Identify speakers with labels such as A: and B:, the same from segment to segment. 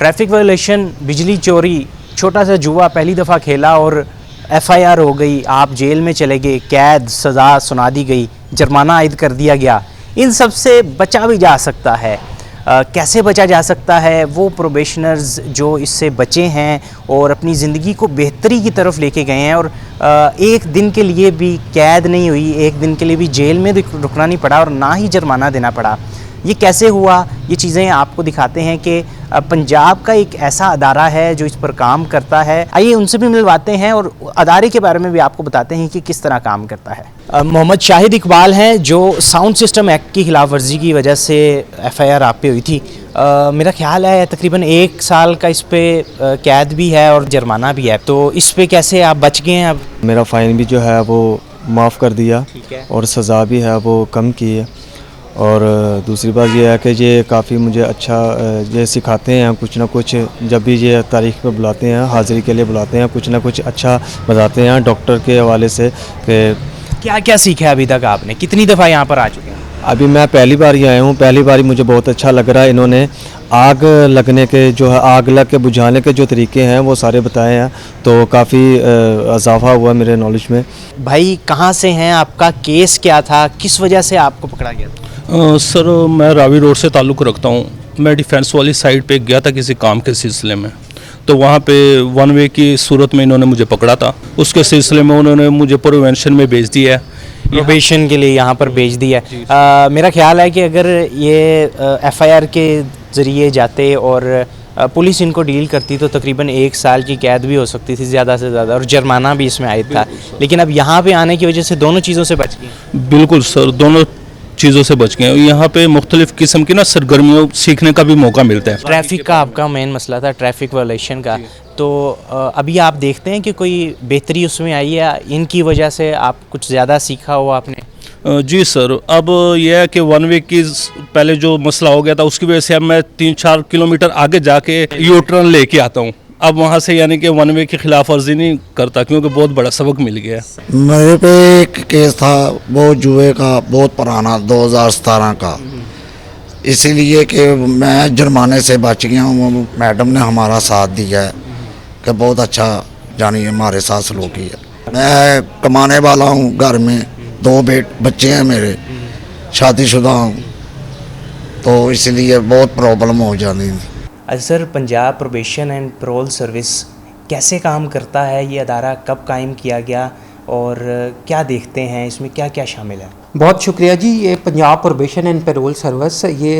A: Traffic violation, बिजली चोरी, छोटा सा जुआ पहली दफ़ा खेला और एफआईआर हो गई, आप जेल में चले गए, कैद सज़ा सुना दी गई, जुर्माना आयद कर दिया गया। इन सब से बचा भी जा सकता है। कैसे बचा जा सकता है? वो प्रोबेशनर्स जो इससे बचे हैं और अपनी ज़िंदगी को बेहतरी की तरफ लेके गए हैं और एक दिन के लिए भी कैद नहीं हुई, एक दिन के लिए भी जेल में रुकना नहीं पड़ा और ना ही जुर्माना देना पड़ा। ये कैसे हुआ? ये चीज़ें आपको दिखाते हैं कि पंजाब का एक ऐसा अदारा है जो इस पर काम करता है। आइए उनसे भी मिलवाते हैं और अदारे के बारे में भी आपको बताते हैं कि किस तरह काम करता है। मोहम्मद शाहिद इकबाल हैं जो साउंड सिस्टम एक्ट की खिलाफ वर्जी की वजह से एफआईआर आप पे हुई थी। मेरा ख्याल है तकरीबन 1 साल का इस पे कैद भी है और जुर्माना भी है, तो इस पे कैसे आप बच गए हैं? अब
B: मेरा फ़ाइन भी जो है वो माफ़ कर दिया और सज़ा भी है वो कम की है। और दूसरी बात ये है कि ये काफ़ी मुझे अच्छा ये सिखाते हैं कुछ ना कुछ, जब भी ये तारीख़ पे बुलाते हैं, हाज़िरी के लिए बुलाते हैं, कुछ ना कुछ अच्छा बताते हैं डॉक्टर के हवाले से कि
A: क्या क्या सीखा है अभी तक आपने? कितनी दफ़ा यहाँ पर आ चुके हैं?
B: अभी मैं पहली बार ही आया हूँ, पहली बार ही मुझे बहुत अच्छा लग रहा है। इन्होंने आग लगने के जो है, आग लग के बुझाने के जो तरीके हैं वो सारे बताए हैं, तो काफ़ी इजाफा हुआ मेरे नॉलेज में।
A: भाई कहाँ से हैं? आपका केस क्या था? किस वजह से आपको पकड़ा गया था?
C: सर मैं रावी रोड से ताल्लुक़ रखता हूँ। मैं डिफेंस वाली साइड पे गया था किसी काम के सिलसिले में, तो वहाँ पे वन वे की सूरत में इन्होंने मुझे पकड़ा था। उसके सिलसिले में उन्होंने मुझे प्रिवेंशन में भेज दिया है,
A: प्रोबेशन के लिए यहाँ पर भेज दिया है। मेरा ख्याल है कि अगर ये एफआईआर के ज़रिए जाते और पुलिस इनको डील करती तो तकरीबन 1 साल की कैद भी हो सकती थी ज़्यादा से ज़्यादा, और जुर्माना भी इसमें आयद था। लेकिन अब यहाँ पे आने की वजह से दोनों चीज़ों से बच गए।
C: बिल्कुल सर, दोनों चीज़ों से बच गए। यहाँ पे मुख्तलिफ़ किस्म की ना सरगर्मियों सीखने का भी मौका मिलता है।
A: ट्रैफिक का आपका मेन मसला था, ट्रैफिक वायलेशन का, तो अभी आप देखते हैं कि कोई बेहतरी उसमें आई है? इनकी वजह से आप कुछ ज़्यादा सीखा हो आपने?
C: जी सर, अब यह है कि वन वे की पहले जो मसला हो गया था उसकी वजह से अब मैं 3-4 किलोमीटर आगे जाके यू टर्न लेके आता हूँ। अब वहाँ से यानी कि वन वे की खिलाफ वर्जी नहीं करता, क्योंकि बहुत बड़ा सबक मिल गया।
D: मेरे पे एक केस था वो जुए का, बहुत पुराना 2017 का, इसीलिए कि मैं जुर्माने से बच गया हूँ। मैडम ने हमारा साथ दिया है कि बहुत अच्छा जानी हमारे साथ सलूक किया। मैं कमाने वाला हूँ, घर में 2 बच्चे हैं मेरे, शादीशुदा हूँ, तो इसलिए बहुत प्रॉब्लम हो जाती थी।
A: अच्छा sir, Punjab probation and parole service कैसे काम करता है? ये अदारा कब कायम किया गया और क्या देखते हैं इसमें, क्या क्या शामिल है?
E: बहुत शुक्रिया जी। ये Punjab probation and parole service ये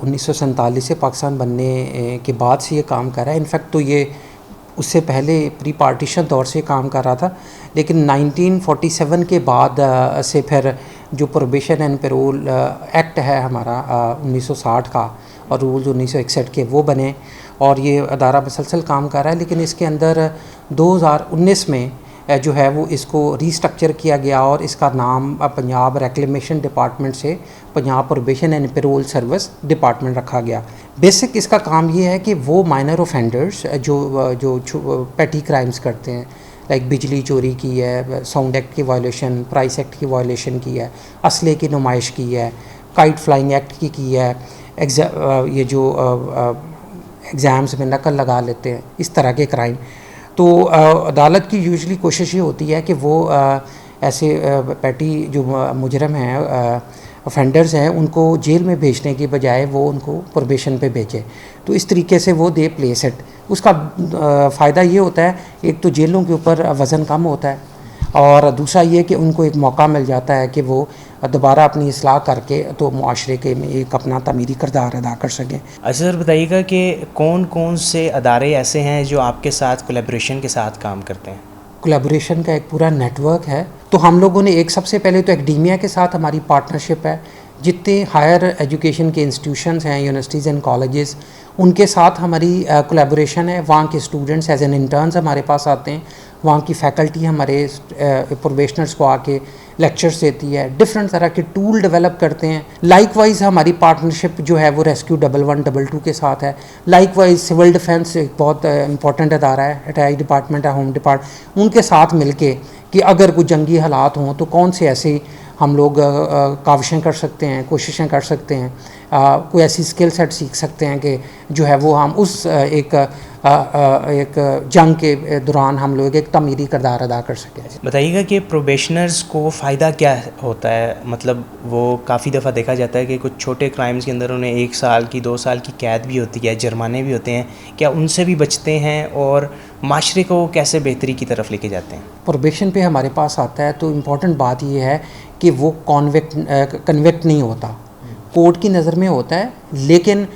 E: 1947 से पाकिस्तान बनने के बाद से ये काम कर रहा है। इनफैक्ट तो ये उससे पहले प्री पार्टीशन दौर से काम कर रहा था, लेकिन 1947 के बाद से फिर जो प्रोबेशन एंड पैरोल एक्ट है हमारा 1960 का और रूल्स 1961 के वो बने और ये अदारा मुसलसल काम कर रहा है। लेकिन इसके अंदर 2019 में जो है वो इसको रीस्ट्रक्चर किया गया और इसका नाम पंजाब रिक्लेमेशन डिपार्टमेंट से Punjab probation and parole service department रखा गया। बेसिक इसका काम ये है कि वो माइनर ऑफेंडर्स जो पेटी क्राइम्स करते हैं, लाइक बिजली चोरी की है, साउंड एक्ट की वायलेशन, प्राइस एक्ट की वायलेशन की है, असले की नुमाइश की है, काइट फ्लाइंग एक्ट की है, ये जो एग्ज़ाम्स में नकल लगा लेते हैं, इस तरह के क्राइम। तो अदालत की यूजुअली कोशिश ये होती है कि वो ऐसे पैटी जो मुजरम हैं, ऑफेंडर्स हैं, उनको जेल में भेजने की बजाय वो उनको प्रोबेशन पे भेजे। तो इस तरीके से वो दे प्लेस इट। उसका फ़ायदा ये होता है, एक तो जेलों के ऊपर वज़न कम होता है और दूसरा ये कि उनको एक मौका मिल जाता है कि वो दोबारा अपनी इस्लाह करके तो मुआशरे के में एक अपना तमीरी किरदार अदा कर सकें।
A: अच्छा सर, बताइएगा कि कौन कौन से अदारे ऐसे हैं जो आपके साथ कोलैबोरेशन के साथ काम करते हैं?
E: कोलैबोरेशन का एक पूरा नेटवर्क है। तो हम लोगों ने एक सबसे पहले तो एकेडेमिया के साथ हमारी पार्टनरशिप है। जितने हायर एजुकेशन के इंस्टीट्यूशंस हैं, यूनिवर्सिटीज़ एंड कॉलेजेस, उनके साथ हमारी कोलैबोरेशन है। वहाँ के स्टूडेंट्स एज एन इंटर्न्स हमारे पास आते हैं, वहाँ की फैकल्टी हमारे प्रोबेशनर्स को आके लेक्चर्स देती है, डिफरेंट तरह के टूल डेवलप करते हैं। लाइकवाइज हमारी पार्टनरशिप जो है वो रेस्क्यू 1112 के साथ है। लाइकवाइज सिविल डिफेंस एक बहुत इंपॉर्टेंट अदारा है, अटैच डिपार्टमेंट है, होम डिपार्टमेंट, उनके साथ मिलके कि अगर कोई जंगी हालात हों तो कौन से ऐसे हम लोग काविशें कर सकते हैं, कोशिशें कर सकते हैं कोई ऐसी स्किल सेट सीख सकते हैं कि जो है वो हम उस एक जंग के दौरान हम लोग एक तमीरी किरदार अदा कर सकें।
A: बताइएगा कि प्रोबेशनर्स को फ़ायदा क्या होता है, मतलब वो काफ़ी दफ़ा देखा जाता है कि कुछ छोटे क्राइम्स के अंदर उन्हें 1 साल की 2 साल की कैद भी होती है, जुर्माने भी होते हैं, क्या उनसे भी बचते हैं और माशरे को कैसे बेहतरी की तरफ लेके जाते हैं?
E: प्रोबेशन पे हमारे पास आता है तो इम्पॉर्टेंट बात ये है कि वो कन्विक्ट नहीं होता, कोर्ट की नज़र में होता है, लेकिन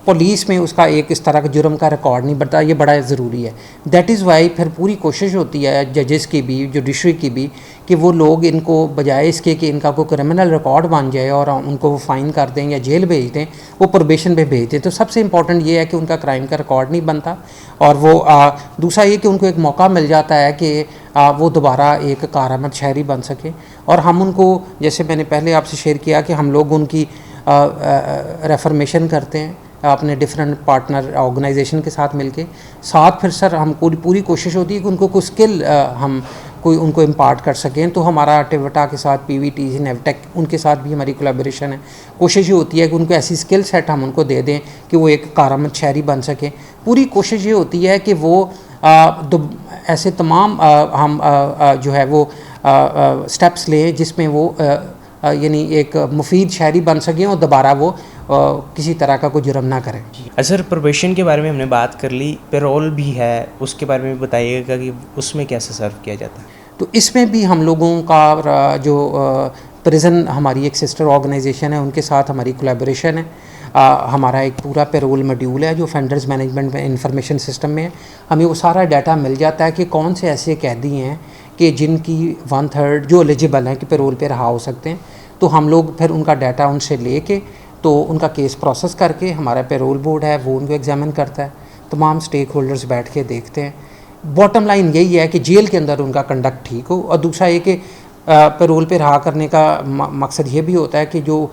E: पुलिस में उसका एक इस तरह का जुर्म का रिकॉर्ड नहीं बनता। ये बड़ा ज़रूरी है। दैट इज़ वाई फिर पूरी कोशिश होती है जजेस की भी, जुडिशरी की भी, कि वो लोग इनको बजाय इसके कि इनका कोई क्रिमिनल रिकॉर्ड बन जाए और उनको वो फ़ाइन कर दें या जेल भेज दें, वो प्रोबेशन पे भेज दें। तो सबसे इम्पॉर्टेंट ये है कि उनका क्राइम का रिकॉर्ड नहीं बनता, और वो दूसरा ये कि उनको एक मौका मिल जाता है कि वो दोबारा एक कारआमद शहरी बन सके। और हम उनको, जैसे मैंने पहले आपसे शेयर किया, कि हम लोग उनकी रेफर्मेशन करते हैं अपने डिफरेंट पार्टनर ऑर्गेनाइजेशन के साथ मिलके। साथ फिर सर हम पूरी कोशिश होती है कि उनको कोई स्किल हम कोई उनको इम्पार्ट कर सकें। तो हमारा टिवटा के साथ, PVTC, नेवटेक, उनके साथ भी हमारी कोलैबोरेशन है। कोशिश ये होती है कि उनको ऐसी स्किल सेट हम उनको दे दें कि वो एक कारआमद शहरी बन सकें। पूरी कोशिश ये होती है कि वो ऐसे तमाम हम जो है वो स्टेप्स लें जिसमें वो यानी एक मुफीद शहरी बन सकें और दोबारा वो किसी तरह का कोई जुर्म ना करें।
A: सर, प्रोबेशन के बारे में हमने बात कर ली, पेरोल भी है, उसके बारे में बताइएगा कि उसमें कैसे सर्व किया जाता है?
E: तो इसमें भी हम लोगों का जो प्रिजन हमारी एक सिस्टर ऑर्गेनाइजेशन है, उनके साथ हमारी कोलैबोरेशन है। हमारा एक पूरा पेरोल मॉड्यूल है जो फेंडर्स मैनेजमेंट में इंफॉर्मेशन सिस्टम में है। हमें वो सारा डाटा मिल जाता है कि कौन से ऐसे कैदी हैं कि जिनकी 1/3 जो एलिजिबल हैं कि पेरोल पे रहा हो सकते हैं। तो हम लोग फिर उनका डाटा उनसे लेके तो उनका केस प्रोसेस करके, हमारा पेरोल बोर्ड है वो उनको एग्जामिन करता है, तमाम स्टेक होल्डर्स बैठ के देखते हैं। बॉटम लाइन यही है कि जेल के अंदर उनका कंडक्ट ठीक हो, और दूसरा ये कि पेरोल पे रहा करने का मकसद ये भी होता है कि जो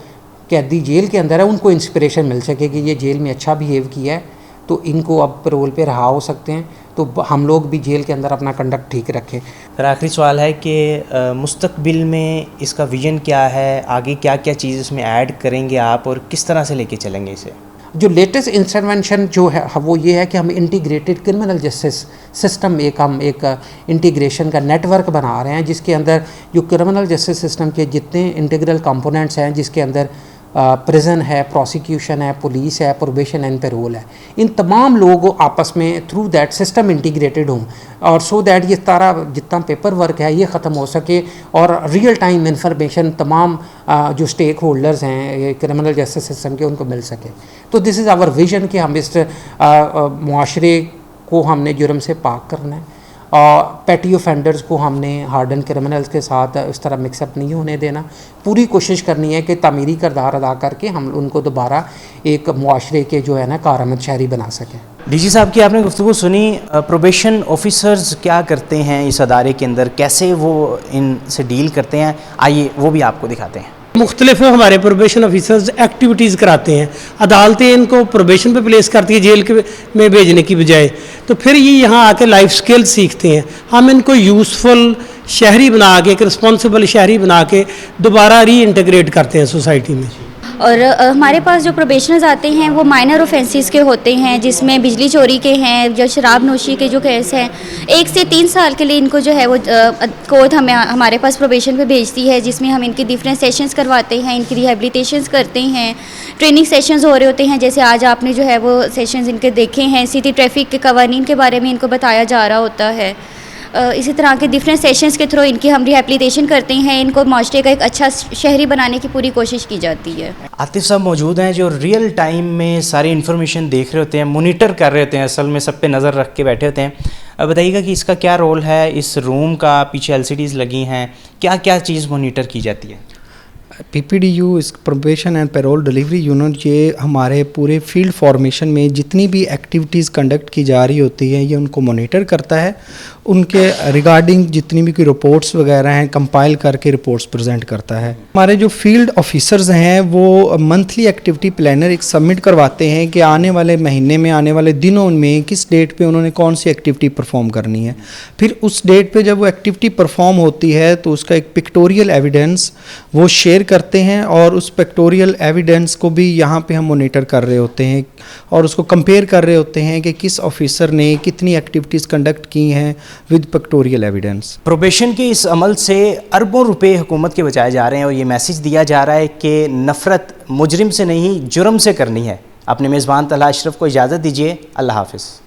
E: कैदी जेल के अंदर है उनको इंस्पिरेशन मिल सके कि ये जेल में अच्छा बिहेव किया है तो इनको अब पेरोल पे रहा हो सकते हैं, तो हम लोग भी जेल के अंदर अपना कंडक्ट ठीक रखें।
A: फिर आखिरी सवाल है कि मुस्तकबिल में इसका विज़न क्या है, आगे क्या क्या चीज़ इसमें ऐड करेंगे आप और किस तरह से लेके चलेंगे इसे?
E: जो लेटेस्ट इंटरवेंशन जो है वो ये है कि हम इंटीग्रेटेड क्रिमिनल जस्टिस सिस्टम हम एक इंटीग्रेशन का नेटवर्क बना रहे हैं, जिसके अंदर जो क्रिमिनल जस्टिस सिस्टम के जितने इंटीग्रल कंपोनेंट्स हैं, जिसके अंदर प्रिजन है, प्रोसिक्यूशन है, पुलिस है, प्रोबेशन एंड पेरोल है, इन तमाम लोग आपस में थ्रू दैट सिस्टम इंटीग्रेटेड हों, और सो दैट ये सारा जितना पेपर वर्क है ये ख़त्म हो सके और रियल टाइम इंफॉर्मेशन तमाम जो स्टेक होल्डर्स हैं क्रिमिनल जस्टिस सिस्टम के उनको मिल सके। तो दिस इज़ आवर विजन कि हम इस मुआशरे को हमने जुर्म से पाक करना है, और पैटी ऑफेंडर्स को हमने हार्डन क्रिमिनल्स के साथ इस तरह मिक्सअप नहीं होने देना। पूरी कोशिश करनी है कि तामीरी किरदार अदा करके हम उनको दोबारा एक मुआशरे के जो है ना कारआमद शहरी बना सकें।
A: डीजी साहब की आपने गुफ्तगू सुनी, प्रोबेशन ऑफिसर्स क्या करते हैं इस अदारे के अंदर, कैसे वो इनसे डील करते हैं, आइए वो भी आपको दिखाते हैं।
F: मुख्तलिफ हमारे प्रोबेशन ऑफिसर्स एक्टिविटीज़ कराते हैं, अदालतें इनको प्रोबेशन पे प्लेस करती है जेल में भेजने की बजाय, तो फिर ये यहाँ आके लाइफ स्किल सीखते हैं। हम इनको यूज़फुल शहरी बना के, एक रिस्पॉन्सिबल शहरी बना के दोबारा री इंटीग्रेट करते हैं सोसाइटी में।
G: और हमारे पास जो प्रोबेशनर्स आते हैं वो माइनर ऑफेंसेस के होते हैं, जिसमें बिजली चोरी के हैं, जो शराब नोशी के जो केस हैं। 1 से 3 साल के लिए इनको जो है वो कोर्ट हमारे पास प्रोबेशन पे भेजती है, जिसमें हम इनकी डिफरेंट सेशंस करवाते हैं, इनकी रिहेबिलिटेशंस करते हैं, ट्रेनिंग सेशंस हो रहे होते हैं। जैसे आज आपने जो है वो सेशंस इनके देखे हैं, सिटी ट्रैफिक के कवानीन के बारे में इनको बताया जा रहा होता है। इसी तरह के डिफरेंट सेशंस के थ्रू इनकी हम रिहेबिलिटेशन करते हैं, इनको माशरे का एक अच्छा शहरी बनाने की पूरी कोशिश की जाती है।
A: आतिफ साहब मौजूद हैं जो रियल टाइम में सारी इन्फॉर्मेशन देख रहे होते हैं, मॉनिटर कर रहे होते हैं, असल में सब पे नज़र रख के बैठे होते हैं। अब बताइएगा कि इसका क्या रोल है, इस रूम का पीछे LCDs लगी हैं, क्या क्या चीज़ मॉनिटर की जाती है?
H: PPDU इस probation and payroll delivery unit ये हमारे पूरे फील्ड फॉर्मेशन में जितनी भी एक्टिविटीज़ कंडक्ट की जा रही होती हैं ये उनको मॉनिटर करता है, उनके रिगार्डिंग जितनी भी कोई रिपोर्ट्स वगैरह हैं कंपाइल करके रिपोर्ट्स प्रेजेंट करता है। हमारे जो फील्ड ऑफिसर्स हैं वो मंथली एक्टिविटी प्लानर एक सबमिट करवाते हैं कि आने वाले महीने में, आने वाले दिनों में किस डेट पे उन्होंने कौन सी एक्टिविटी परफॉर्म करनी है। फिर उस डेट पे जब वो एक्टिविटी परफॉर्म होती है तो उसका एक पिक्टोरियल एविडेंस वो शेयर करते हैं और उस पेक्टोरियल एविडेंस को भी यहाँ पे हम मॉनिटर कर रहे होते हैं और उसको कंपेयर कर रहे होते हैं कि किस ऑफिसर ने कितनी एक्टिविटीज़ कंडक्ट की हैं विद पेक्टोरियल एविडेंस।
A: प्रोबेशन के इस अमल से अरबों रुपए हुकूमत के बचाए जा रहे हैं और ये मैसेज दिया जा रहा है कि नफ़रत मुजरिम से नहीं जुर्म से करनी है। अपने मेज़बान तलहा अशरफ को इजाज़त दीजिए। अल्लाह हाफ़िज़।